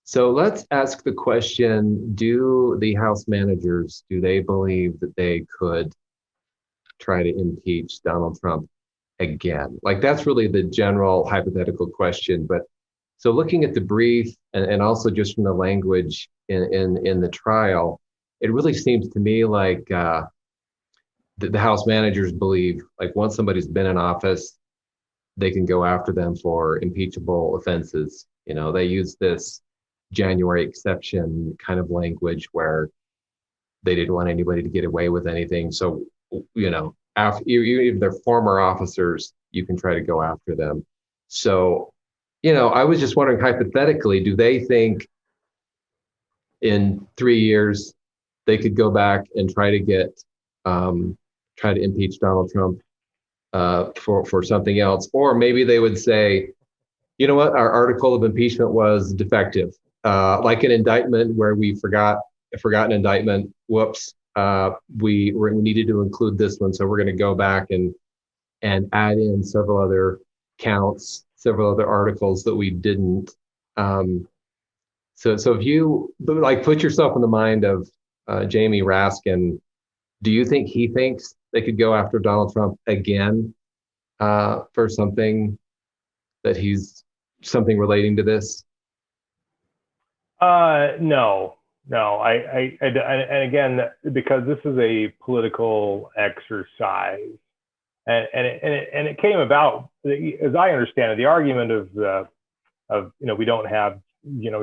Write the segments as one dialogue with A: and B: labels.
A: So let's ask the question, do the House managers, do they believe that they could try to impeach Donald Trump again? Like that's really the general hypothetical question. But so looking at the brief and also just from the language in the trial, it really seems to me like the House managers believe like once somebody's been in office, they can go after them for impeachable offenses. You know, they use this January exception kind of language where they didn't want anybody to get away with anything. So, you know, after even if they're former officers, you can try to go after them. So, you know, I was just wondering hypothetically, do they think in 3 years they could go back and try to impeach Donald Trump for something else, or maybe they would say, you know what, our article of impeachment was defective, like an indictment where we forgot an indictment. Whoops, we needed to include this one, so we're going to go back and add in several other counts, several other articles that we didn't. So if you like put yourself in the mind of Jamie Raskin, do you think he thinks they could go after Donald Trump again for that he's something relating to this?
B: No, no. And again, because this is a political exercise, and it came about, as I understand it, the argument of we don't have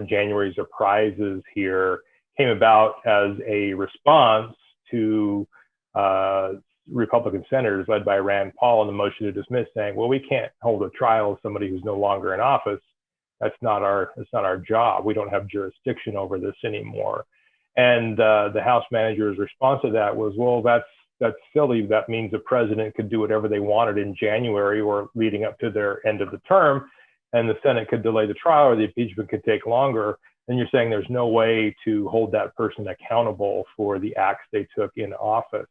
B: January surprises here came about as a response to Republican senators led by Rand Paul in the motion to dismiss, saying, "Well, we can't hold a trial of somebody who's no longer in office. That's not our job. We don't have jurisdiction over this anymore." And the House manager's response to that was, "Well, that's silly. That means the president could do whatever they wanted in January or leading up to their end of the term, and the Senate could delay the trial or the impeachment could take longer." And you're saying there's no way to hold that person accountable for the acts they took in office.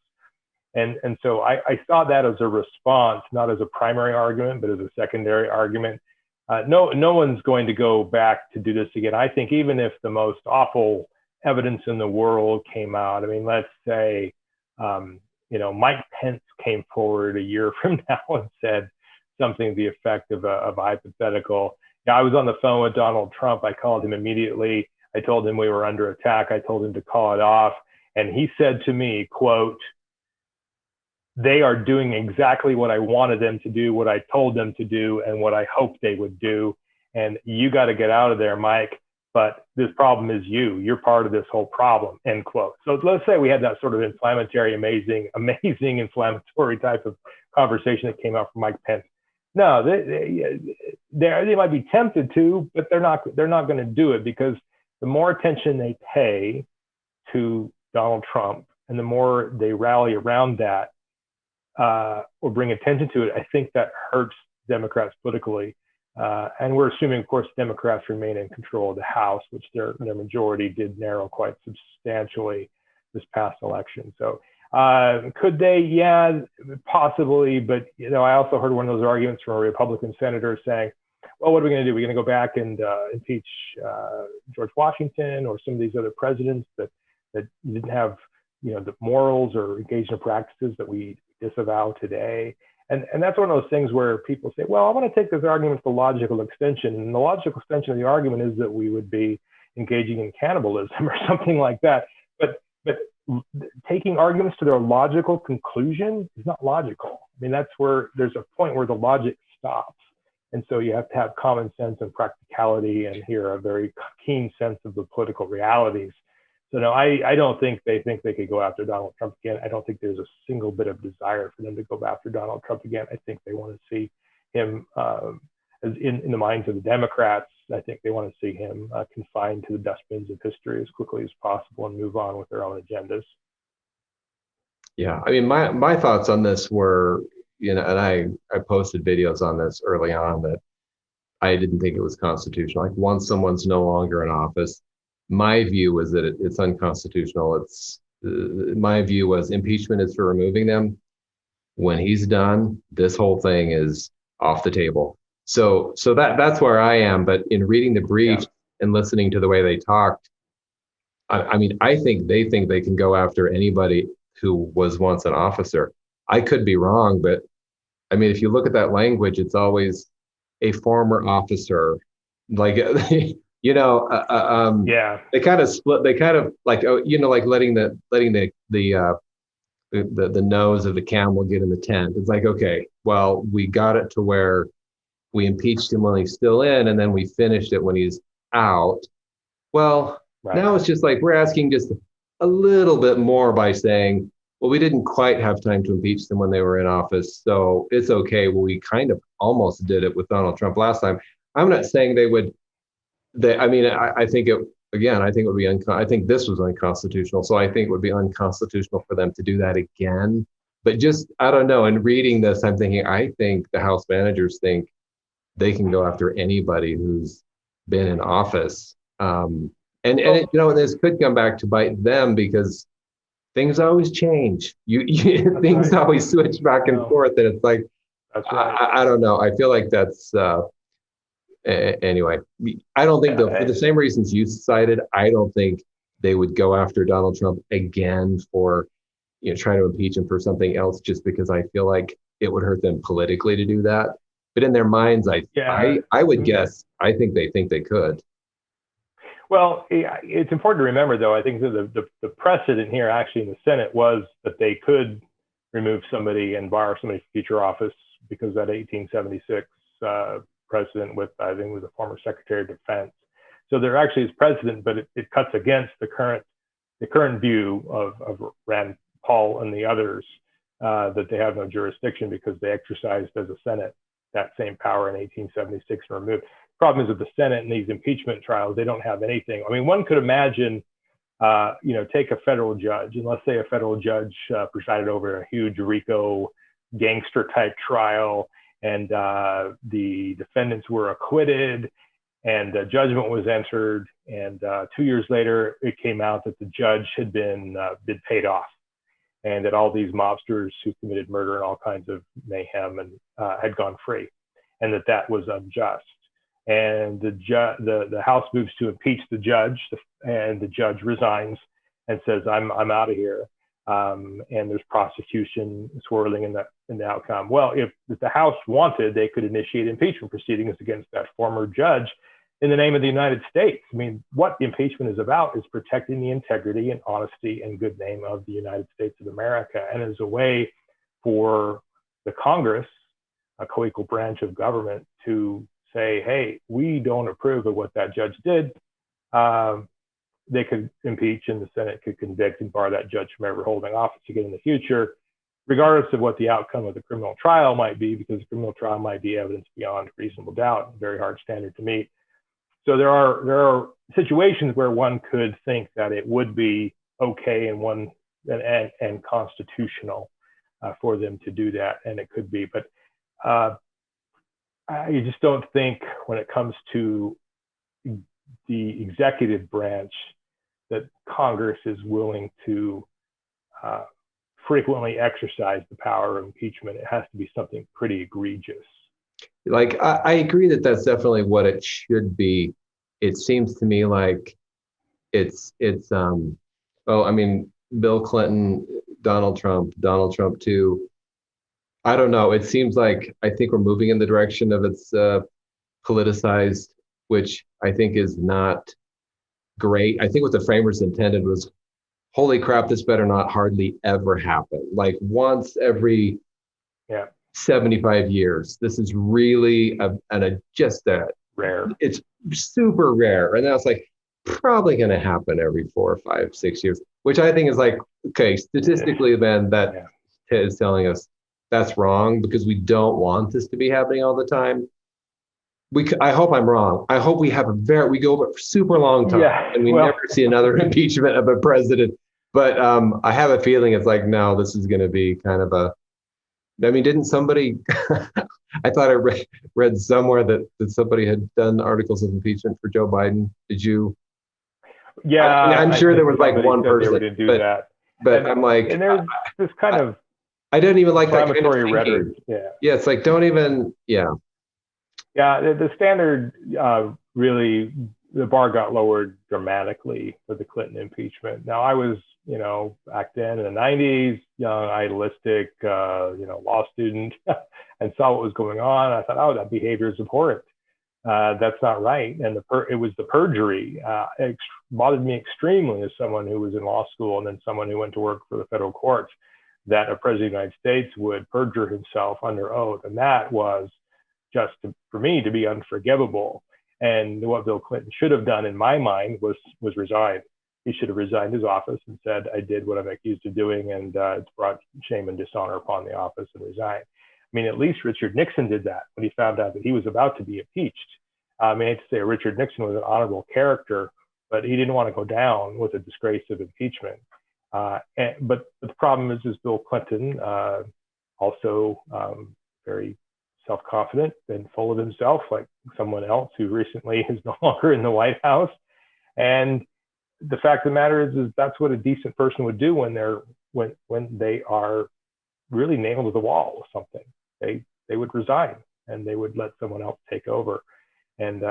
B: And so I saw that as a response, not as a primary argument, but as a secondary argument. No one's going to go back to do this again. I think even if the most awful evidence in the world came out, I mean, let's say, Mike Pence came forward a year from now and said something to the effect of a hypothetical. Yeah, I was on the phone with Donald Trump. I called him immediately. I told him we were under attack. I told him to call it off. And he said to me, quote, "They are doing exactly what I wanted them to do, what I told them to do, and what I hoped they would do. And you got to get out of there, Mike. But this problem is you. You're part of this whole problem," end quote. So let's say we had that sort of inflammatory, amazing inflammatory type of conversation that came out from Mike Pence. No, they might be tempted to, but they're not going to do it, because the more attention they pay to Donald Trump and the more they rally around that, or bring attention to it, I think that hurts Democrats politically. And we're assuming, of course, Democrats remain in control of the House, which their majority did narrow quite substantially this past election. So could they? Yeah, possibly. But I also heard one of those arguments from a Republican senator saying, "Well, what are we going to do? We're going to go back and impeach George Washington or some of these other presidents that didn't have the morals or engaged in practices that we disavow today." And that's one of those things where people say, "Well, I want to take this argument to the logical extension." And the logical extension of the argument is that we would be engaging in cannibalism or something like that. But taking arguments to their logical conclusion is not logical. I mean, that's where there's a point where the logic stops. And so you have to have common sense and practicality, and here a very keen sense of the political realities. So no, I don't think they could go after Donald Trump again. I don't think there's a single bit of desire for them to go after Donald Trump again. I think they want to see him, as in the minds of the Democrats, I think they want to see him confined to the dustbins of history as quickly as possible and move on with their own agendas.
A: Yeah, I mean, my thoughts on this were, and I posted videos on this early on that I didn't think it was constitutional. Like once someone's no longer in office, my view was that it's unconstitutional. My view was impeachment is for removing them. When he's done, this whole thing is off the table. So that's where I am. But in reading the brief, and listening to the way they talked, I mean, I think they can go after anybody who was once an officer. I could be wrong, but I mean, if you look at that language, it's always a former officer, like
B: Yeah.
A: they kind of split. They kind of like, oh, like letting the nose of the camel get in the tent. It's like, okay, well, we got it to where we impeached him when he's still in, and then we finished it when he's out. Well,
B: Right.
A: now it's just like we're asking just a little bit more by saying, well, we didn't quite have time to impeach them when they were in office, so it's okay. Well, we kind of almost did it with Donald Trump last time. I'm not saying they would. I mean, I think it again. I think it would be I think this was unconstitutional, so I think it would be unconstitutional for them to do that again. But just I don't know. In reading this, I'm thinking I think the House managers think they can go after anybody who's been in office. This could come back to bite them because things always change. Things
B: right.
A: always switch back and forth, and it's like
B: That's right.
A: I don't know. I feel like that's anyway. I don't think for the same reasons you cited. I don't think they would go after Donald Trump again for trying to impeach him for something else, just because I feel like it would hurt them politically to do that. But in their minds, I would guess I think they could.
B: Well, it's important to remember, though, I think that the precedent here actually in the Senate was that they could remove somebody and bar somebody from future office because that 1876 precedent with, I think, was a former Secretary of Defense. So there actually is precedent, but it cuts against the current view of Rand Paul and the others that they have no jurisdiction because they exercised as a Senate that same power in 1876 and removed. Problem is with the Senate and these impeachment trials, they don't have anything. I mean, one could imagine, take a federal judge, and let's say a federal judge presided over a huge RICO gangster type trial, and the defendants were acquitted, and judgment was entered, and 2 years later, it came out that the judge had been paid off, and that all these mobsters who committed murder and all kinds of mayhem and had gone free, and that was unjust. And the House moves to impeach the judge, and the judge resigns and says, "I'm out of here." And there's prosecution swirling in the outcome. Well, if the House wanted, they could initiate impeachment proceedings against that former judge in the name of the United States. I mean, what impeachment is about is protecting the integrity and honesty and good name of the United States of America, and as a way for the Congress, a co-equal branch of government, to say, hey, we don't approve of what that judge did. They could impeach, and the Senate could convict and bar that judge from ever holding office again in the future, regardless of what the outcome of the criminal trial might be, because the criminal trial might be evidence beyond reasonable doubt, a very hard standard to meet. So there are situations where one could think that it would be okay and constitutional for them to do that, and it could be, but I just don't think when it comes to the executive branch that Congress is willing to frequently exercise the power of impeachment. It has to be something pretty egregious.
A: Like, I agree that that's definitely what it should be. It seems to me like it's I mean, Bill Clinton, Donald Trump too. I don't know. It seems like I think we're moving in the direction of it's politicized, which I think is not great. I think what the framers intended was, holy crap, this better not hardly ever happen. Like once every 75 years. This is really just
B: rare.
A: It's super rare. And that's like probably going to happen every 4 or 5, 6 years, which I think is like, okay, statistically, then that is telling us that's wrong because we don't want this to be happening all the time. I hope I'm wrong. I hope we we go a super long time and we never see another impeachment of a president. But I have a feeling it's like, no, this is going to be kind of I mean, didn't somebody, I thought I read somewhere that somebody had done articles of impeachment for Joe Biden. Did you?
B: Yeah.
A: I'm sure there was like one person.
B: They were to do that.
A: But I'm like.
B: And there's this kind of.
A: I don't even like that kind of
B: rhetoric.
A: Yeah, it's like, don't even,
B: Yeah, the standard really the bar got lowered dramatically for the Clinton impeachment. Now, I was, back then in the 90s, young, idealistic, law student, and saw what was going on. I thought, oh, that behavior is abhorrent. That's not right. And it was the perjury. It bothered me extremely as someone who was in law school and then someone who went to work for the federal courts, that a president of the United States would perjure himself under oath. And that was just, for me, to be unforgivable. And what Bill Clinton should have done, in my mind, was resign. He should have resigned his office and said, I did what I'm accused of doing, and it's brought shame and dishonor upon the office, and resign. I mean, at least Richard Nixon did that when he found out that he was about to be impeached. I hate to say Richard Nixon was an honorable character, but he didn't want to go down with the disgrace of impeachment. But the problem is Bill Clinton, also very self-confident and full of himself, like someone else who recently is no longer in the White House. And the fact of the matter is that's what a decent person would do when they are really nailed to the wall with something. They would resign and they would let someone else take over and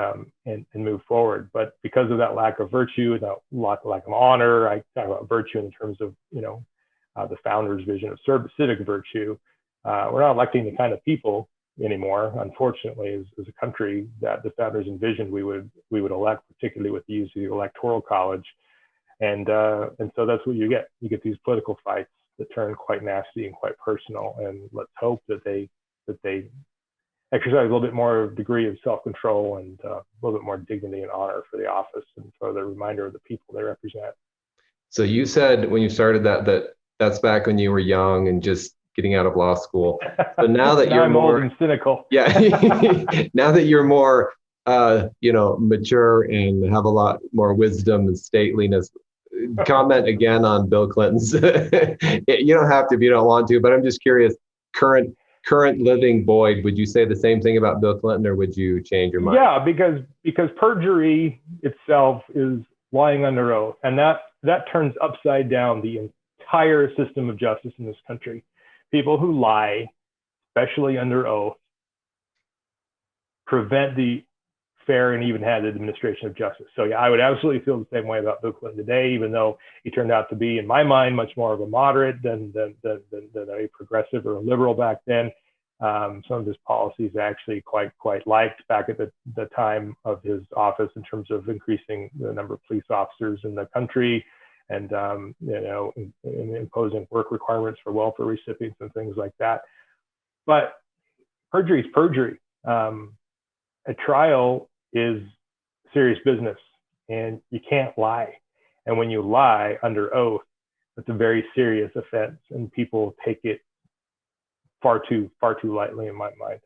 B: move forward. But because of that lack of virtue, that lack of honor, I talk about virtue in terms of the founder's vision of civic virtue. We're not electing the kind of people anymore, unfortunately, as a country that the founders envisioned we would elect, particularly with the use of the Electoral College. And so that's what you get. You get these political fights that turn quite nasty and quite personal. And let's hope that they exercise a little bit more degree of self-control and a little bit more dignity and honor for the office and for the reminder of the people they represent.
A: So you said when you started that's back when you were young and just getting out of law school. But now that you're
B: I'm
A: more
B: old and cynical.
A: Yeah. Now that you're more mature and have a lot more wisdom and stateliness, comment again on Bill Clinton's. You don't have to if you don't want to, but I'm just curious, current living Boyd, would you say the same thing about Bill Clinton, or would you change your mind?
B: Yeah, because perjury itself is lying under oath, and that turns upside down the entire system of justice in this country. People who lie, especially under oath, prevent the fair and even-handed administration of justice. So yeah, I would absolutely feel the same way about Bill Clinton today, even though he turned out to be, in my mind, much more of a moderate than a progressive or a liberal back then. Some of his policies actually quite liked back at the time of his office in terms of increasing the number of police officers in the country and imposing work requirements for welfare recipients and things like that. But perjury is perjury. A trial is serious business, and you can't lie. And when you lie under oath, it's a very serious offense, and people take it far too lightly, in my mind.